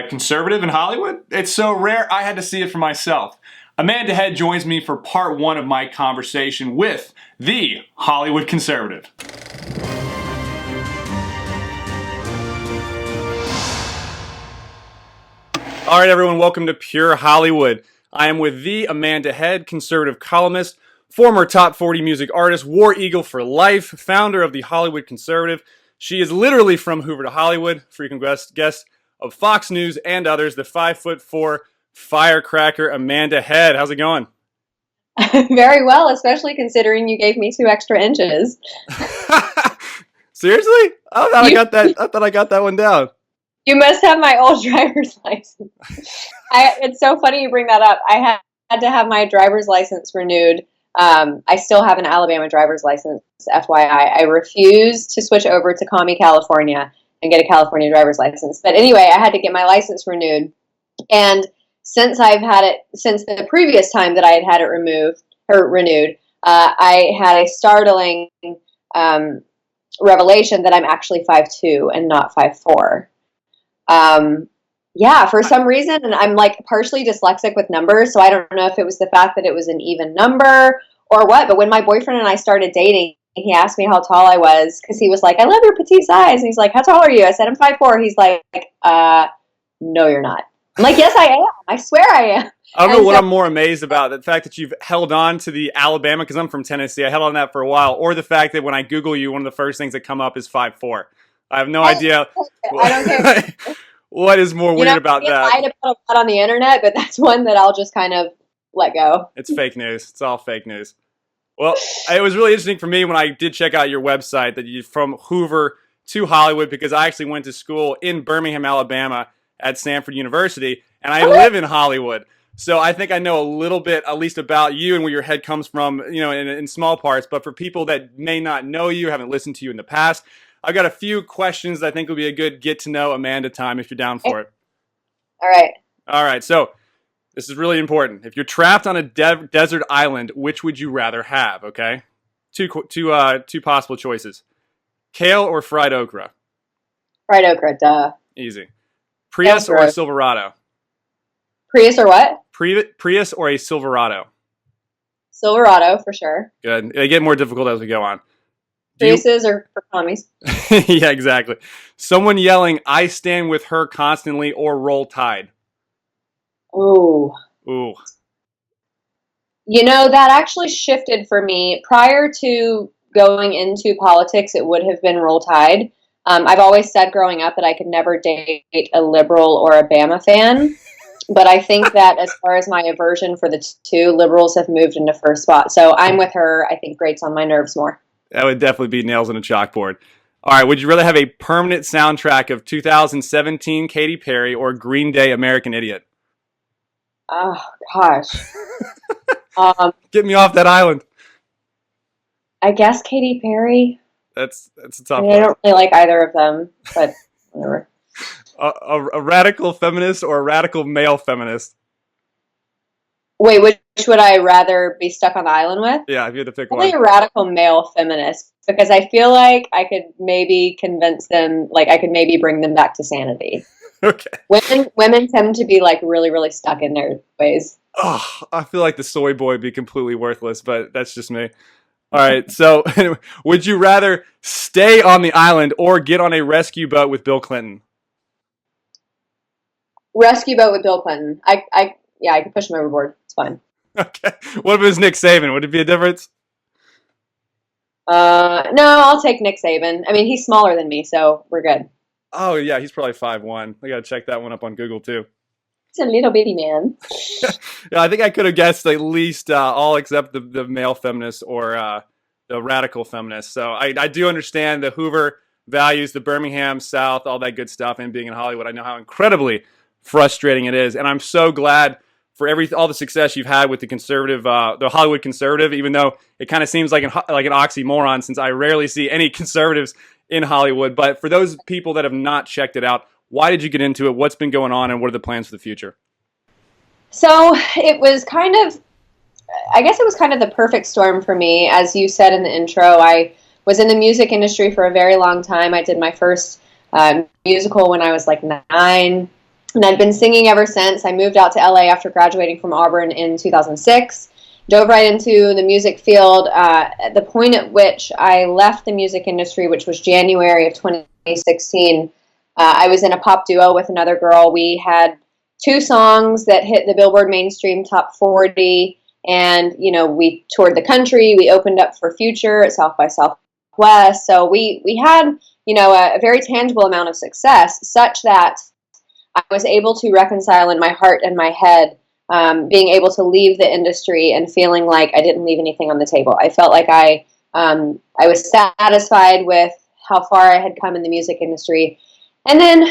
conservative in Hollywood? It's so rare, I had to see it for myself. Amanda Head joins me for part one of my conversation with the Hollywood conservative. All right, everyone, welcome to Pure Hollywood. I am with the Amanda Head, conservative columnist, former top 40 music artist, War Eagle for life, founder of the Hollywood Conservative. She is literally from Hoover to Hollywood, frequent guest of Fox News and others, the 5'4" firecracker Amanda Head. How's it going? Very well, especially considering you gave me 2 extra inches. Seriously? I thought I got that one down. You must have my old driver's license. It's so funny you bring that up. I had to have my driver's license renewed. I still have an Alabama driver's license, FYI. I refuse to switch over to Commie, California and get a California driver's license. But anyway, I had to get my license renewed. And since the previous time that I had it renewed, I had a startling revelation that I'm actually 5'2" and not 5'4". Yeah, for some reason, and I'm like partially dyslexic with numbers, so I don't know if it was the fact that it was an even number or what, but when my boyfriend and I started dating, he asked me how tall I was, because he was like, I love your petite size, and he's like, how tall are you? I said, I'm 5'4". He's like, no, you're not. I'm like, yes, I am. I swear I am. I don't know what I'm more amazed about, the fact that you've held on to the Alabama, because I'm from Tennessee, I held on to that for a while, or the fact that when I Google you, one of the first things that come up is 5'4". I have no idea. I don't care. What is more weird about that? I put a lot on the internet, but that's one that I'll just kind of let go. It's fake news. It's all fake news. Well, it was really interesting for me when I did check out your website that you're from Hoover to Hollywood, because I actually went to school in Birmingham, Alabama at Stanford University, and I live in Hollywood. So I think I know a little bit, at least about you and where your head comes from, in small parts. But for people that may not know you, haven't listened to you in the past, I've got a few questions that I think will be a good get-to-know Amanda time if you're down for it. All right. All right, so this is really important. If you're trapped on a desert island, which would you rather have, okay? Two possible choices. Kale or fried okra? Fried okra, duh. Easy. Prius or a Silverado? Prius or what? Prius or a Silverado? Silverado, for sure. Good. They get more difficult as we go on. Priuses are for commies. Yeah, exactly. Someone yelling, I stand with her constantly, or Roll Tide? Ooh. That actually shifted for me. Prior to going into politics, it would have been Roll Tide. I've always said growing up that I could never date a liberal or a Bama fan. But I think that as far as my aversion for the two, liberals have moved into first spot. So I'm with her. I think grates on my nerves more. That would definitely be nails on a chalkboard. All right, would you rather have a permanent soundtrack of 2017 Katy Perry or Green Day American Idiot? Oh, gosh. Get me off that island. I guess Katy Perry. That's a tough one. I don't really like either of them, but whatever. A radical feminist or a radical male feminist? Wait, which would I rather be stuck on the island with? Yeah, if you had to pick Probably one. a radical male feminist, because I feel like I could maybe convince them, like I could maybe bring them back to sanity. Okay. Women tend to be like really, really stuck in their ways. Oh, I feel like the soy boy would be completely worthless, but that's just me. All right, so would you rather stay on the island or get on a rescue boat with Bill Clinton? Rescue boat with Bill Clinton. I could push him overboard. It's fine. Okay. What if it was Nick Saban? Would it be a difference? No, I'll take Nick Saban. I mean, he's smaller than me, so we're good. Oh, yeah, he's probably 5'1". I got to check that one up on Google, too. He's a little bitty man. Yeah, I think I could have guessed at least all except the male feminist or the radical feminist. So I do understand the Hoover values, the Birmingham South, all that good stuff, and being in Hollywood. I know how incredibly frustrating it is, and I'm so glad for all the success you've had with the Hollywood conservative, even though it kind of seems like an oxymoron, since I rarely see any conservatives in Hollywood. But for those people that have not checked it out, why did you get into it? What's been going on, and what are the plans for the future? So it was kind of the perfect storm for me. As you said in the intro, I was in the music industry for a very long time. I did my first musical when I was like 9. And I'd been singing ever since. I moved out to LA after graduating from Auburn in 2006. Dove right into the music field. At the point at which I left the music industry, which was January of 2016, I was in a pop duo with another girl. We had two songs that hit the Billboard Mainstream Top 40, and we toured the country. We opened up for Future at South by Southwest. So we had a very tangible amount of success, such that I was able to reconcile in my heart and my head being able to leave the industry and feeling like I didn't leave anything on the table. I felt like I was satisfied with how far I had come in the music industry. And then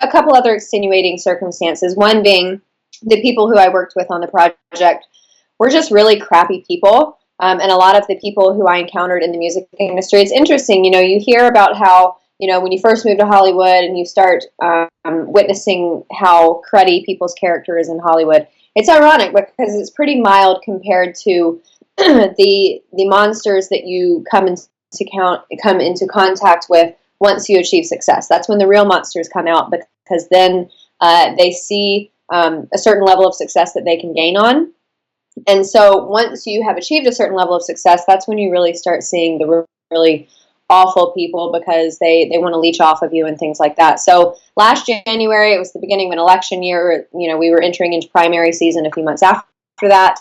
a couple other extenuating circumstances, one being the people who I worked with on the project were just really crappy people. And a lot of the people who I encountered in the music industry, it's interesting, you hear about how when you first move to Hollywood and you start witnessing how cruddy people's character is in Hollywood, it's ironic because it's pretty mild compared to the monsters that you come into contact with once you achieve success. That's when the real monsters come out, because then they see a certain level of success that they can gain on. And so once you have achieved a certain level of success, that's when you really start seeing the really awful people, because they want to leech off of you and things like that. So last January, it was the beginning of an election year. We were entering into primary season a few months after that.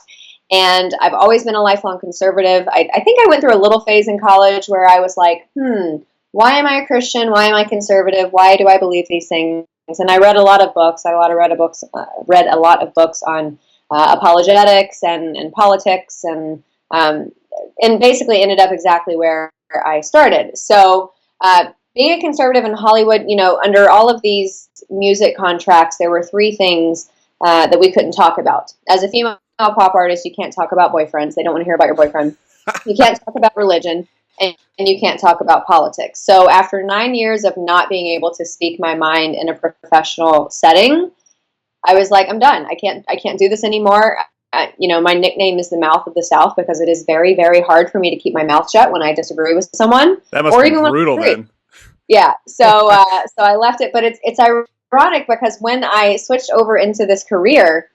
And I've always been a lifelong conservative. I think I went through a little phase in college where I was like, why am I a Christian? Why am I conservative? Why do I believe these things? And I read a lot of books. I read a lot of books on apologetics and politics, and basically ended up exactly where I started. So being a conservative in Hollywood, under all of these music contracts, there were three things that we couldn't talk about. As a female pop artist, you can't talk about boyfriends. They don't want to hear about your boyfriend. You can't talk about religion, and you can't talk about politics. So after 9 years of not being able to speak my mind in a professional setting, I was like, I'm done. I can't do this anymore. My nickname is the Mouth of the South, because it is very, very hard for me to keep my mouth shut when I disagree with someone. That must be brutal then. Yeah. So I left it, but it's ironic because when I switched over into this career,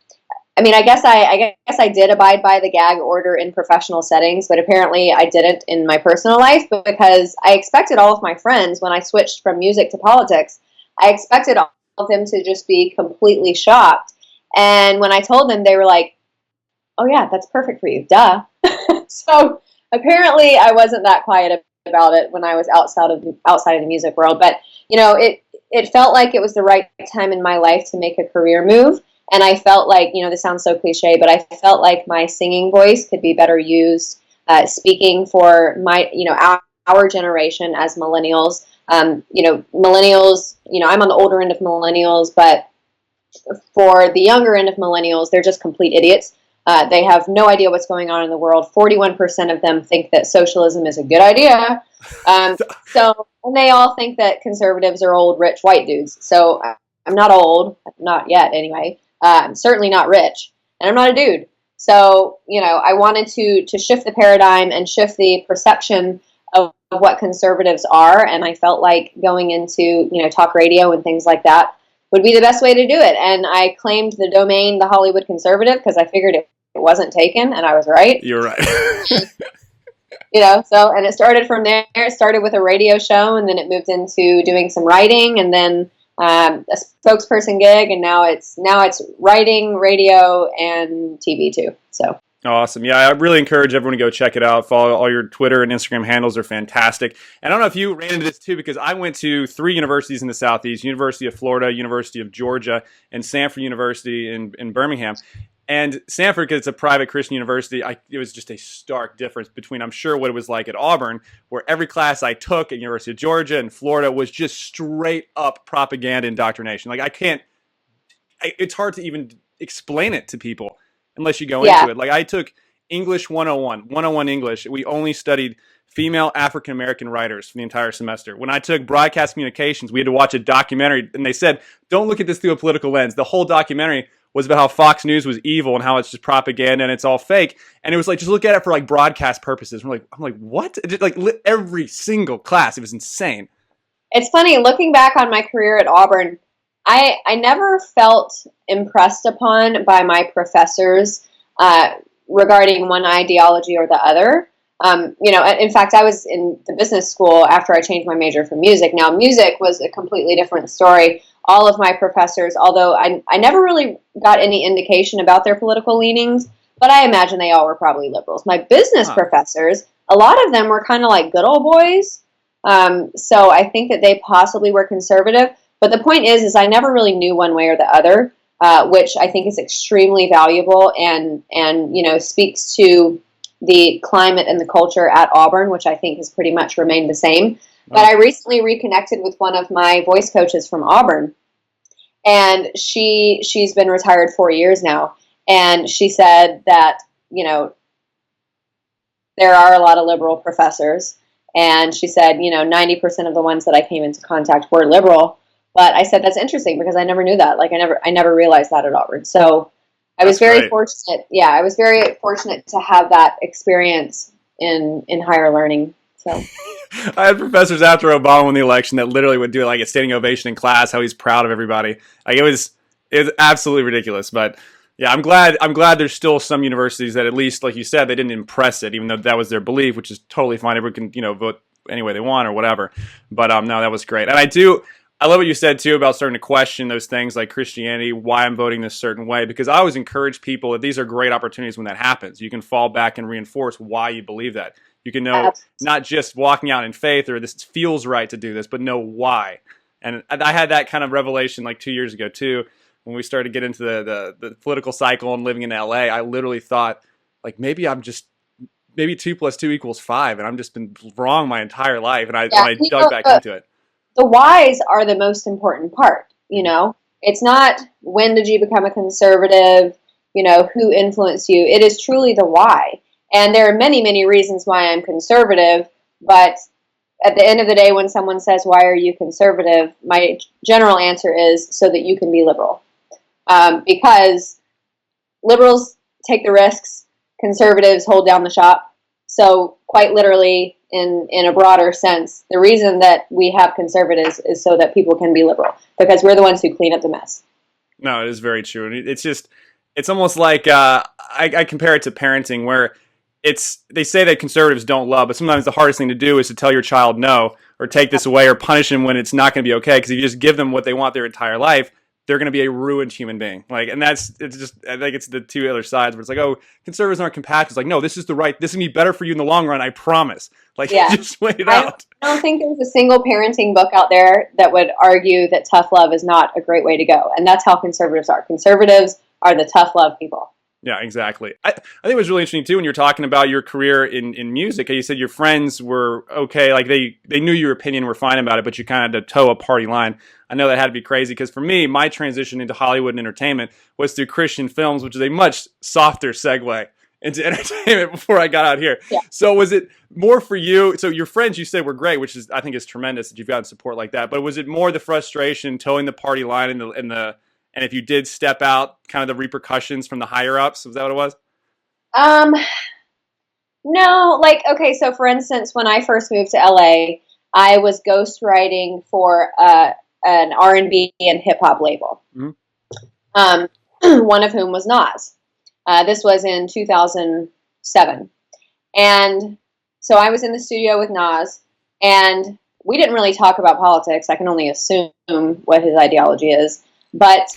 I guess I did abide by the gag order in professional settings, but apparently I didn't in my personal life, because I expected all of my friends, when I switched from music to politics, I expected all of them to just be completely shocked. And when I told them, they were like, oh yeah, that's perfect for you, duh. So apparently I wasn't that quiet about it when I was outside of the music world. But it felt like it was the right time in my life to make a career move. And I felt like, this sounds so cliche, but I felt like my singing voice could be better used speaking for my, our generation as millennials. Millennials, I'm on the older end of millennials, but for the younger end of millennials, they're just complete idiots. They have no idea what's going on in the world. 41% of them think that socialism is a good idea. And they all think that conservatives are old, rich, white dudes. So I'm not old, not yet anyway. I'm certainly not rich, and I'm not a dude. So, I wanted to shift the paradigm and shift the perception of what conservatives are. And I felt like going into, talk radio and things like that would be the best way to do it. And I claimed the domain, The Hollywood Conservative, because I figured it wasn't taken, and I was right. You're right. And it started from there. It started with a radio show, and then it moved into doing some writing, and then a spokesperson gig, and now it's writing, radio, and TV too. So awesome. Yeah, I really encourage everyone to go check it out. Follow all your Twitter and Instagram handles are fantastic. And I don't know if you ran into this too, because I went to 3 universities in the Southeast: University of Florida, University of Georgia, and Stanford University in Birmingham. And Stanford, because it's a private Christian university, it was just a stark difference between, I'm sure, what it was like at Auburn, where every class I took at University of Georgia and Florida was just straight up propaganda indoctrination. Like, it's hard to even explain it to people unless you go into it. Like, I took English 101 English. We only studied female African-American writers for the entire semester. When I took broadcast communications, we had to watch a documentary, and they said, don't look at this through a political lens. The whole documentary was about how Fox News was evil and how it's just propaganda and it's all fake. And it was like, just look at it for like broadcast purposes. I'm like, what? It just, like, every single class. It was insane. It's funny, looking back on my career at Auburn, I never felt impressed upon by my professors regarding one ideology or the other. In fact, I was in the business school after I changed my major for music. Now, music was a completely different story. All of my professors, although I never really got any indication about their political leanings, but I imagine they all were probably liberals. My business professors, a lot of them were kind of like good old boys. So I think that they possibly were conservative. But the point is I never really knew one way or the other, which I think is extremely valuable and speaks to the climate and the culture at Auburn, which I think has pretty much remained the same. But I recently reconnected with one of my voice coaches from Auburn, and she's been retired 4 years now, and she said that there are a lot of liberal professors, and she said 90% of the ones that I came into contact were liberal. But I said that's interesting because I never knew that. Like I never realized that at Auburn. So I was very fortunate. Yeah, I was very fortunate to have that experience in higher learning. So I had professors after Obama won the election that literally would do like a standing ovation in class, how he's proud of everybody. Like it was absolutely ridiculous. But yeah, I'm glad there's still some universities that at least, like you said, they didn't impress it, even though that was their belief, which is totally fine. Everyone can, vote any way they want or whatever. But no, that was great. And I love what you said too about starting to question those things like Christianity, why I'm voting this certain way, because I always encourage people that these are great opportunities when that happens. You can fall back and reinforce why you believe that. You can know not just walking out in faith or this feels right to do this, but know why. And I had that kind of revelation like 2 years ago too, when we started to get into the political cycle and living in LA. I literally thought like maybe 2 + 2 = 5, and I've just been wrong my entire life. And I dug back into it. The whys are the most important part. It's not when did you become a conservative, who influenced you. It is truly the why. And there are many, many reasons why I'm conservative, but at the end of the day, when someone says, why are you conservative? My general answer is so that you can be liberal. Because liberals take the risks, conservatives hold down the shop. So quite literally, in a broader sense, the reason that we have conservatives is so that people can be liberal, because we're the ones who clean up the mess. No, it is very true. And it's almost like I compare it to parenting, where they say that conservatives don't love, but sometimes the hardest thing to do is to tell your child no, or take this away, or punish them when it's not going to be okay. Because if you just give them what they want their entire life, they're going to be a ruined human being. Like, and I think it's the two other sides where it's like, oh, conservatives aren't compassionate. It's like, no, this is this is going to be better for you in the long run. I promise. Like, just wait it out. I don't think there's a single parenting book out there that would argue that tough love is not a great way to go. And that's how conservatives are. Conservatives are the tough love people. Yeah, exactly. I think it was really interesting too when you're talking about your career in music. You said your friends were okay, like they knew your opinion, were fine about it, but you kind of had to toe a party line. I know that had to be crazy because for me, my transition into Hollywood and entertainment was through Christian films, which is a much softer segue into entertainment before I got out here. Yeah. So was it more for you? So your friends, you said, were great, which I think is tremendous that you've gotten support like that. But was it more the frustration, towing the party line, and if you did step out, kind of the repercussions from the higher ups? Was that what it was? No, okay, so for instance, when I first moved to LA, I was ghostwriting for an R&B and hip hop label. Mm-hmm. One of whom was Nas. This was in 2007. And so I was in the studio with Nas, and we didn't really talk about politics. I can only assume what his ideology is. But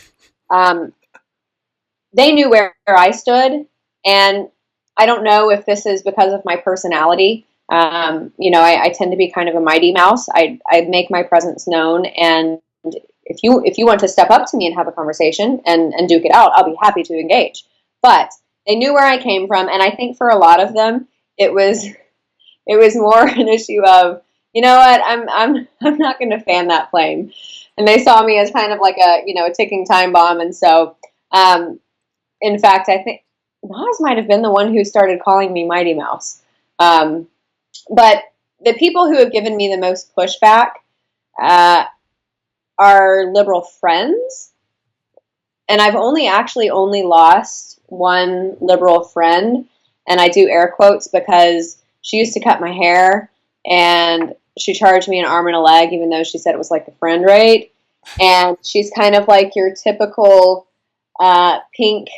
they knew where I stood, and I don't know if this is because of my personality. I tend to be kind of a mighty mouse. I make my presence known, and if you want to step up to me and have a conversation and duke it out, I'll be happy to engage. But they knew where I came from, and I think for a lot of them, it was more an issue of, you know what, I'm not going to fan that flame. And they saw me as kind of like a ticking time bomb. And so, in fact, I think Nas might have been the one who started calling me Mighty Mouse. But the people who have given me the most pushback are liberal friends. And I've only lost one liberal friend. And I do air quotes because she used to cut my hair, and she charged me an arm and a leg, even though she said it was like the friend rate. And she's kind of like your typical pink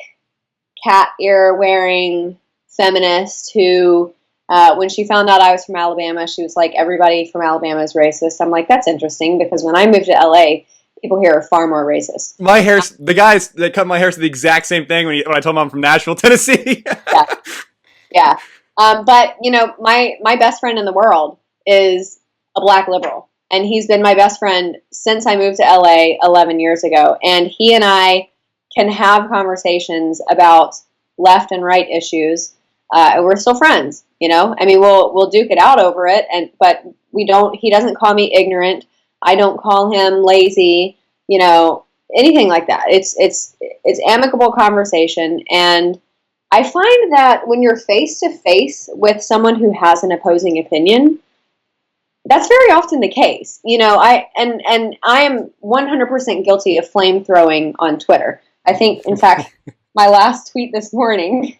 cat ear wearing feminist who, when she found out I was from Alabama, she was like, everybody from Alabama is racist. I'm like, that's interesting because when I moved to LA, people here are far more racist. My hair's the guys that cut my hair said the exact same thing when I told them I'm from Nashville, Tennessee. Yeah, yeah. But you know, my best friend in the world is a black liberal, and he's been my best friend since I moved to LA 11 years ago. And he and I can have conversations about left and right issues, and we're still friends. You know, I mean, we'll duke it out over it, but we don't. He doesn't call me ignorant. I don't call him lazy. You know, anything like that. It's amicable conversation, and I find that when you're face to face with someone who has an opposing opinion, that's very often the case. You know, I am 100% guilty of flame throwing on Twitter. I think, in fact, my last tweet this morning,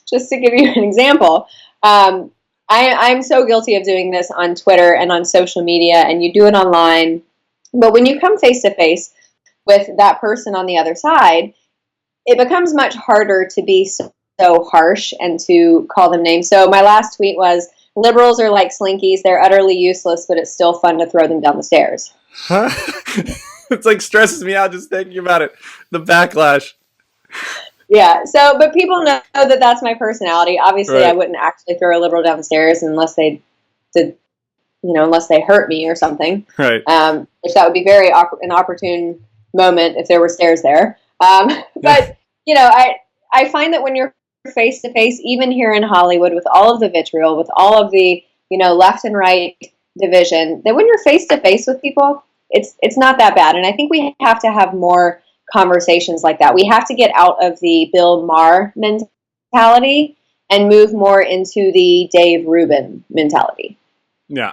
just to give you an example, I'm so guilty of doing this on Twitter and on social media, and you do it online. But when you come face to face with that person on the other side, it becomes much harder to be so harsh and to call them names. So my last tweet was, liberals are like slinkies. They're utterly useless, but it's still fun to throw them down the stairs. Huh? It's like stresses me out just thinking about it. The backlash. Yeah. So, but people know that that's my personality. Obviously, Right. I wouldn't actually throw a liberal down the stairs unless they did, you know, unless they hurt me or something. Right. Which that would be an opportune moment if there were stairs there. But you know, I find that when you're face to face, even here in Hollywood, with all of the vitriol, with all of the, you know, left and right division, that when you're face to face with people, it's not that bad. And I think we have to have more conversations like that. We have to get out of the Bill Maher mentality and move more into the Dave Rubin mentality. Yeah,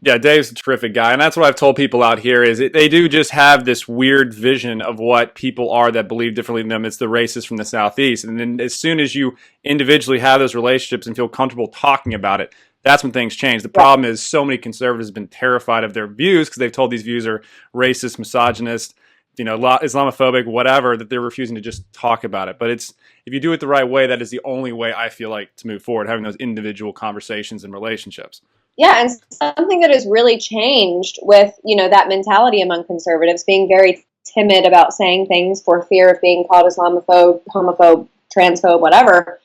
Dave's a terrific guy. And that's what I've told people out here is they do just have this weird vision of what people are that believe differently than them. It's the racists from the Southeast. And then as soon as you individually have those relationships and feel comfortable talking about it, that's when things change. The problem is so many conservatives have been terrified of their views because they've told these views are racist, misogynist, you know, Islamophobic, whatever, that they're refusing to just talk about it. But if you do it the right way, that is the only way I feel like to move forward, having those individual conversations and relationships. Yeah, and something that has really changed with, you know, that mentality among conservatives, being very timid about saying things for fear of being called Islamophobe, homophobe, transphobe, whatever.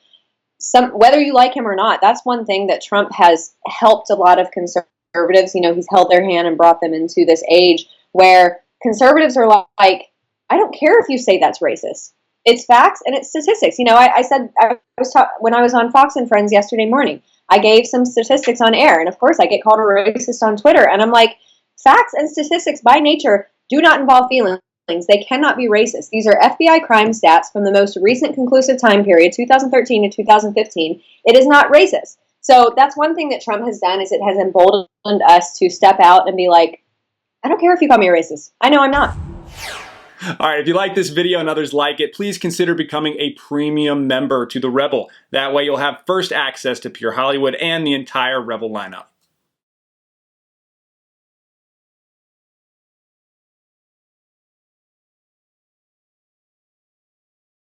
Whether you like him or not, that's one thing that Trump has helped a lot of conservatives. You know, he's held their hand and brought them into this age where conservatives are like, I don't care if you say that's racist. It's facts and it's statistics. You know, I said, when I was on Fox and Friends yesterday morning, I gave some statistics on air, and of course I get called a racist on Twitter, and I'm like, facts and statistics by nature do not involve feelings. They cannot be racist. These are FBI crime stats from the most recent conclusive time period, 2013 to 2015. It is not racist. So that's one thing that Trump has done, is it has emboldened us to step out and be like, I don't care if you call me a racist. I know I'm not. All right, if you like this video and others like it, please consider becoming a premium member to The Rebel. That way you'll have first access to Pure Hollywood and the entire Rebel lineup.